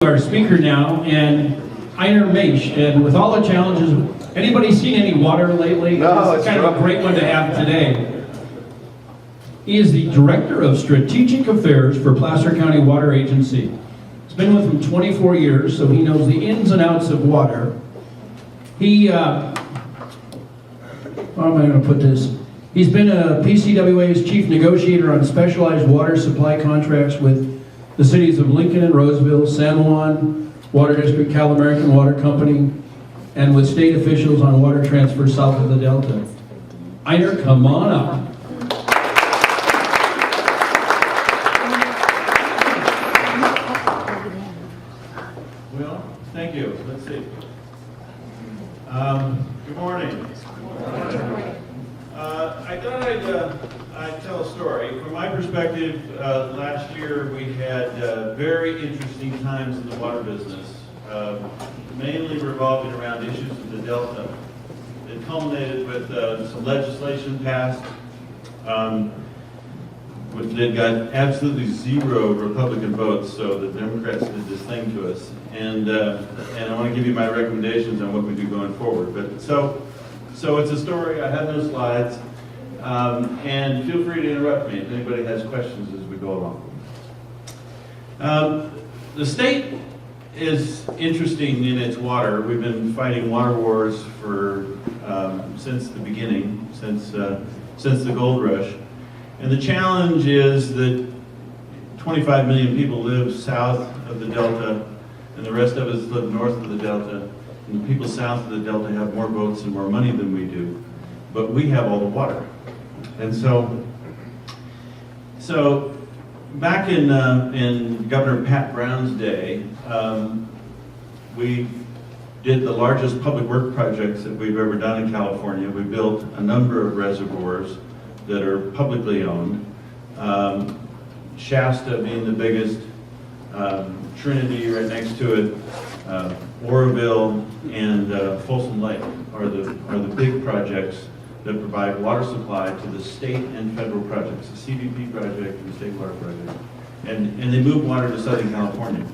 Our speaker now, and Einer Maisch, and with all the challenges, anybody seen any water lately? No, it's kind of a great one to have today. He is the Director of Strategic Affairs for Placer County Water Agency. He's been with them 24 years, so he knows the ins and outs of water. He, how am I going to put this? He's been a PCWA's chief negotiator on specialized water supply contracts with the cities of Lincoln and Roseville, San Juan Water District, Cal American Water Company, and with state officials on water transfer south of the Delta. Einer, come on up. Well, thank you. Let's see. Good morning. I thought I'd tell a story. From my perspective, last year we had very interesting times in the water business, mainly revolving around issues of the Delta. It culminated with some legislation passed, which they got absolutely 0 Republican votes, so the Democrats did this thing to us. And I want to give you my recommendations on what we do going forward. But so it's a story. I have no slides. And feel free to interrupt me if anybody has questions as we go along. The state is interesting in its water. We've been fighting water wars for since the beginning, since the gold rush. And the challenge is that 25 million people live south of the Delta, and the rest of us live north of the Delta. And the people south of the Delta have more votes and more money than we do, but we have all the water. And so back in Governor Pat Brown's day, we did the largest public work projects that we've ever done in California. We built a number of reservoirs that are publicly owned. Shasta being the biggest, Trinity right next to it, Oroville, and Folsom Lake are the big projects that provide water supply to the state and federal projects, the CBP project and the state water project. And they move water to Southern California.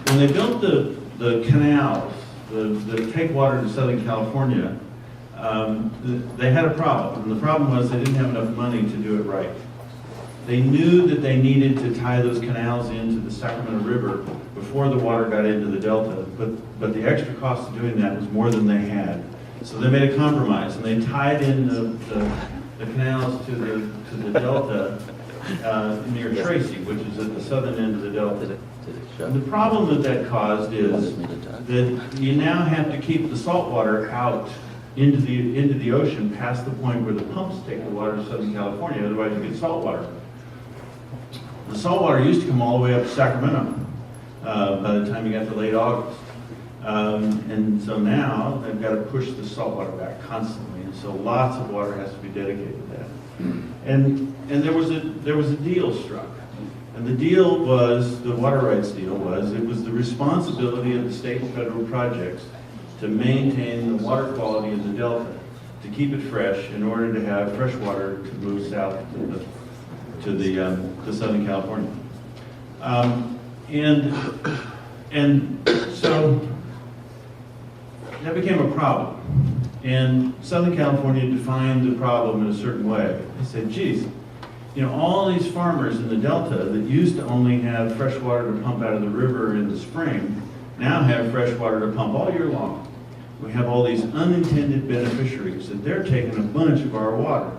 When they built the canals that take water to Southern California, they had a problem. And the problem was they didn't have enough money to do it right. They knew that they needed to tie those canals into the Sacramento River before the water got into the Delta, but the extra cost of doing that was more than they had. So they made a compromise, and they tied in the canals to the Delta near Tracy, which is at the southern end of the Delta. And the problem that caused is that you now have to keep the salt water out into the ocean past the point where the pumps take the water to Southern California, otherwise you get salt water. The salt water used to come all the way up to Sacramento by the time you got to late August. And so now they've got to push the salt water back constantly, and so lots of water has to be dedicated to that. And there was a deal struck, and the deal was, the water rights deal was, it was the responsibility of the state and federal projects to maintain the water quality of the Delta, to keep it fresh in order to have fresh water to move south to Southern California. And so that became a problem. And Southern California defined the problem in a certain way. They said, geez, all these farmers in the Delta that used to only have fresh water to pump out of the river in the spring now have fresh water to pump all year long. We have all these unintended beneficiaries that they're taking a bunch of our water.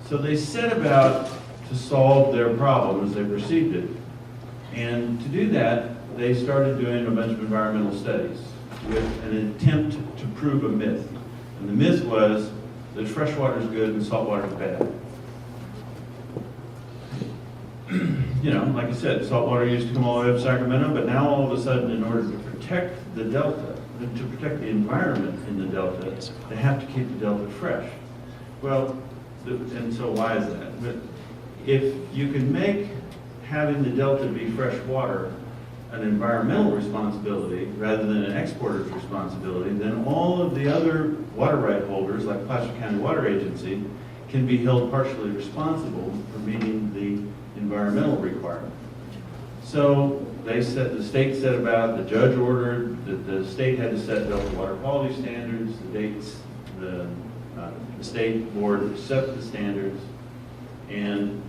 So they set about to solve their problem as they perceived it. And to do that, they started doing a bunch of environmental studies with an attempt to prove a myth. And the myth was that fresh water is good and salt water is bad. Like I said, salt water used to come all the way up Sacramento, but now all of a sudden, in order to protect the Delta, to protect the environment in the Delta, they have to keep the Delta fresh. Well, and so why is that? But if you can make having the Delta be fresh water an environmental responsibility rather than an exporter's responsibility, then all of the other water right holders, like Placer County Water Agency, can be held partially responsible for meeting the environmental requirement. So the state set about, the judge ordered that the state had to set Delta water quality standards, the state board set the standards, and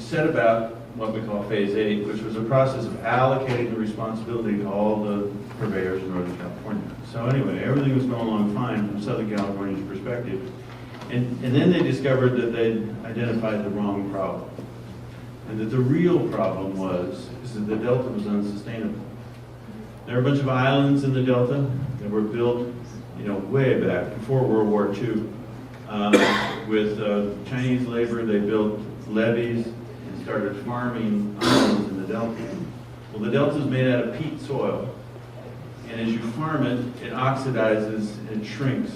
set about what we call Phase 8, which was a process of allocating the responsibility to all the purveyors in Northern California. So anyway, everything was going along fine from Southern California's perspective. And then they discovered that they'd identified the wrong problem. And that the real problem is that the Delta was unsustainable. There are a bunch of islands in the Delta that were built, way back before World War II. With Chinese labor, they built levees and started farming islands in the Delta. Well, the Delta is made out of peat soil, and as you farm it, it oxidizes and shrinks.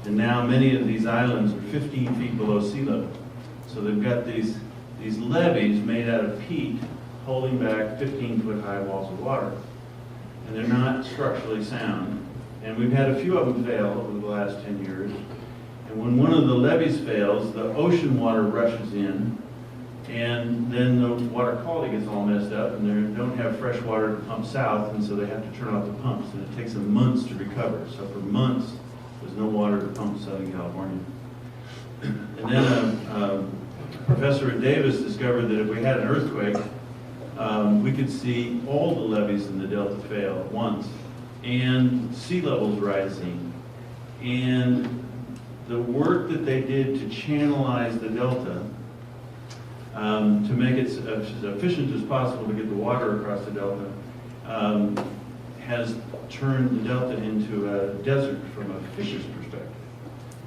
And now many of these islands are 15 feet below sea level. So they've got these levees made out of peat holding back 15-foot high walls of water. And they're not structurally sound. And we've had a few of them fail over the last 10 years. And when one of the levees fails, the ocean water rushes in, and then the water quality gets all messed up, and they don't have fresh water to pump south, and so they have to turn off the pumps, and it takes them months to recover. So for months, there's no water to pump Southern California. And then Professor at Davis discovered that if we had an earthquake, we could see all the levees in the Delta fail at once, and sea levels rising. And the work that they did to channelize the Delta, to make it as efficient as possible to get the water across the Delta, has turned the Delta into a desert from a fisher's perspective.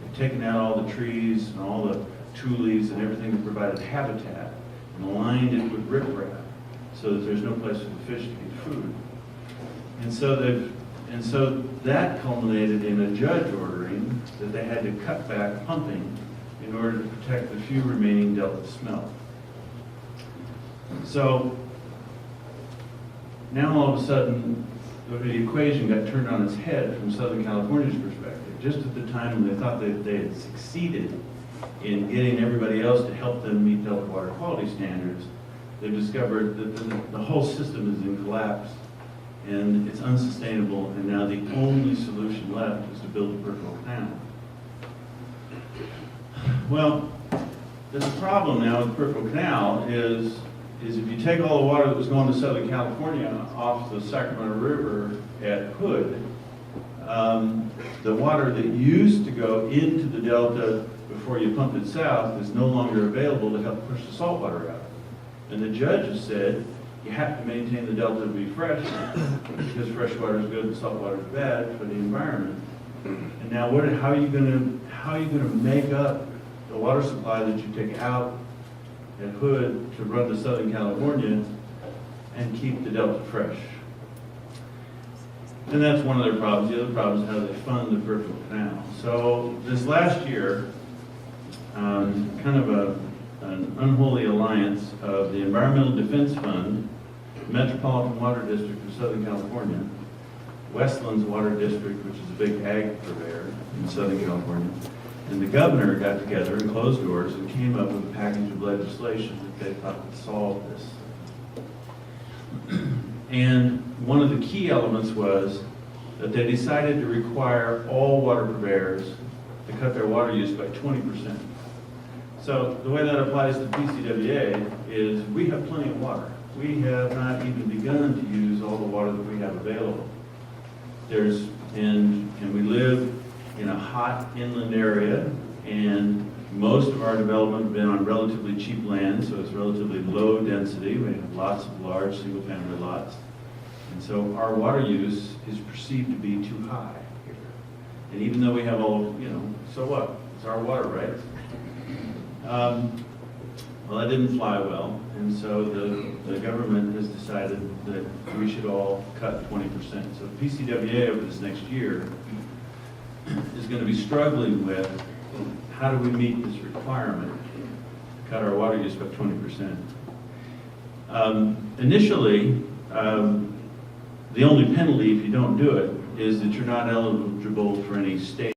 They've taken out all the trees and all the tules and everything that provided habitat and aligned it with riprap so that there's no place for the fish to get food. And so that culminated in a judge ordering that they had to cut back pumping in order to protect the few remaining Delta smelt. So now all of a sudden, the equation got turned on its head from Southern California's perspective. Just at the time when they thought that they had succeeded in getting everybody else to help them meet Delta water quality standards, they discovered that the whole system is in collapse and it's unsustainable, and now the only solution left is to build a peripheral canal. Well, the problem now with the peripheral canal is if you take all the water that was going to Southern California off the Sacramento River at Hood, the water that used to go into the Delta before you pump it south is no longer available to help push the salt water out. And the judges said, you have to maintain the Delta to be fresh, because fresh water is good and salt water is bad for the environment. And now how are you going to make up the water supply that you take out at Hood to run to Southern California and keep the Delta fresh? And that's one of their problems. The other problem is how they fund the peripheral canal. So this last year, kind of an unholy alliance of the Environmental Defense Fund, Metropolitan Water District of Southern California, Westlands Water District, which is a big ag purveyor in Southern California, and the governor got together and closed doors and came up with a package of legislation that they thought would solve this. And one of the key elements was that they decided to require all water purveyors to cut their water use by 20%. So the way that applies to PCWA is we have plenty of water. We have not even begun to use all the water that we have available. And we live in a hot inland area, and most of our development has been on relatively cheap land, so it's relatively low density. We have lots of large single-family lots. And so our water use is perceived to be too high here. And even though we have all, so what? It's our water, right? Well, that didn't fly well, and so the government has decided that we should all cut 20%. So PCWA over this next year is going to be struggling with how do we meet this requirement to cut our water use by 20%. Initially, the only penalty if you don't do it is that you're not eligible for any state